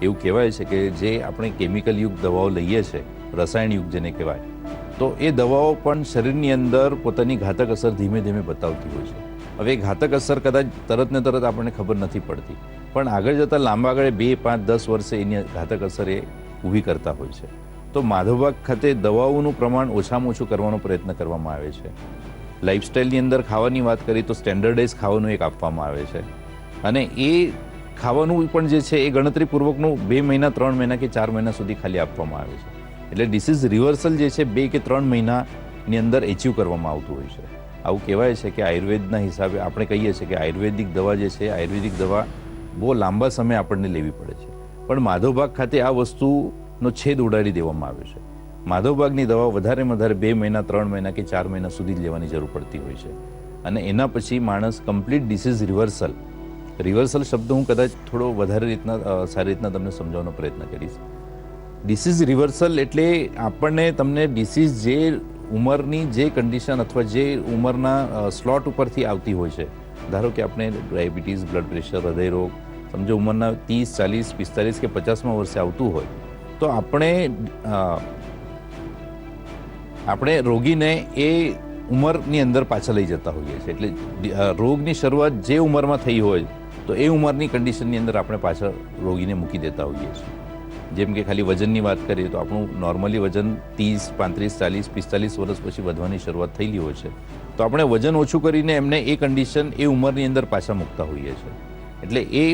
એવું કહેવાય છે કે જે આપણે કેમિકલયુક્ત દવાઓ લઈએ છીએ, રસાયણયુક્ત જેને કહેવાય, તો એ દવાઓ પણ શરીરની અંદર પોતાની ઘાતક અસર ધીમે ધીમે બતાવતી હોય છે. હવે એ ઘાતક અસર કદાચ તરત ને તરત આપણને ખબર નથી પડતી, પણ આગળ જતાં લાંબા ગાળે 2, 5, 10 વર્ષે એની ઘાતક અસર એ ઊભી કરતા હોય છે. તો માધવબાગ ખાતે દવાઓનું પ્રમાણ ઓછામાં ઓછું કરવાનો પ્રયત્ન કરવામાં આવે છે. લાઇફસ્ટાઈલની અંદર ખાવાની વાત કરીએ તો સ્ટેન્ડર્ડાઇઝ ખાવાનું એક આપવામાં આવે છે, અને એ ખાવાનું પણ જે છે એ ગણતરીપૂર્વકનું 2 મહિના, 3 મહિના કે 4 મહિના સુધી ખાલી આપવામાં આવે છે. એટલે ડિસીઝ રિવર્સલ જે છે 2 કે 3 મહિનાની અંદર એચીવ કરવામાં આવતું હોય છે. આવું કહેવાય છે કે આયુર્વેદના હિસાબે આપણે કહીએ છીએ કે આયુર્વેદિક દવા જે છે, આયુર્વેદિક દવા બહુ લાંબા સમય આપણને લેવી પડે છે, પણ માધવબાગ ખાતે આ વસ્તુનો છેદ ઉડાડી દેવામાં આવે છે. માધવબાગની દવા વધારેમાં વધારે 2 મહિના, 3 મહિના કે 4 મહિના સુધી જ લેવાની જરૂર પડતી હોય છે, અને એના પછી માણસ કમ્પ્લીટ ડિસીઝ રિવર્સલ શબ્દ હું કદાચ થોડો વધારે સારી રીતના તમને સમજાવવાનો પ્રયત્ન કરીશ. ડિસીઝ રિવર્સલ એટલે આપણને તમને ડિસીઝ જે ઉંમરની જે કન્ડિશન અથવા જે ઉંમરના સ્લોટ ઉપરથી આવતી હોય છે, ધારો કે આપણે ડાયાબિટીસ, બ્લડ પ્રેશર, હૃદયરોગ, સમજો ઉંમરના 30, 40, 45 કે 50મા વર્ષે આવતું હોય, તો આપણે રોગીને એ ઉંમરની અંદર પાછા લઈ જતા હોઈએ છીએ. એટલે રોગની શરૂઆત જે ઉંમરમાં થઈ હોય તો એ ઉંમરની કન્ડિશનની અંદર આપણે પાછળ રોગીને મૂકી દેતા હોઈએ છીએ. જેમ કે ખાલી વજનની વાત કરીએ તો આપણું નોર્મલી વજન 30, 35, 40, 45 વર્ષ પછી વધવાની શરૂઆત થયેલી હોય છે, તો આપણે વજન ઓછું કરીને એમને એ કન્ડિશન એ ઉંમરની અંદર પાછા મૂકતા હોઈએ છીએ. એટલે એ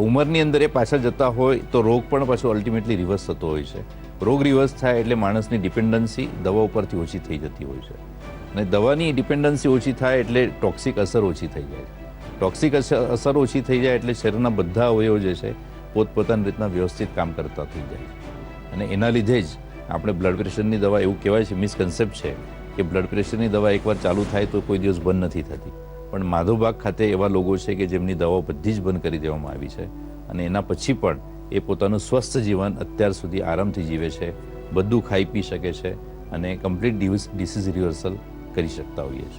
ઉંમરની અંદર એ પાછા જતા હોય તો રોગ પણ પાછો અલ્ટિમેટલી રિવર્સ થતો હોય છે. રોગ રિવર્સ થાય એટલે માણસની ડિપેન્ડન્સી દવા ઉપરથી ઓછી થઈ જતી હોય છે, અને દવાની ડિપેન્ડન્સી ઓછી થાય એટલે ટોક્સિક અસર ઓછી થઈ જાય. ટોક્સિક અસર ઓછી થઈ જાય એટલે શરીરના બધા અવયવો જે છે પોતપોતાની રીતના વ્યવસ્થિત કામ કરતા થઈ જાય, અને એના લીધે જ આપણે બ્લડ પ્રેશરની દવા, એવું કહેવાય છે, મિસકન્સેપ્ટ છે કે બ્લડ પ્રેશરની દવા એકવાર ચાલુ થાય તો કોઈ દિવસ બંધ નથી થતી, પણ માધવબાગ ખાતે એવા લોકો છે કે જેમની દવાઓ બધી જ બંધ કરી દેવામાં આવી છે, અને એના પછી પણ એ પોતાનું સ્વસ્થ જીવન અત્યાર સુધી આરામથી જીવે છે, બધું ખાઈ પી શકે છે, અને કમ્પ્લીટ ડિસીઝ રિવર્સલ કરી શકતા હોઈએ છીએ.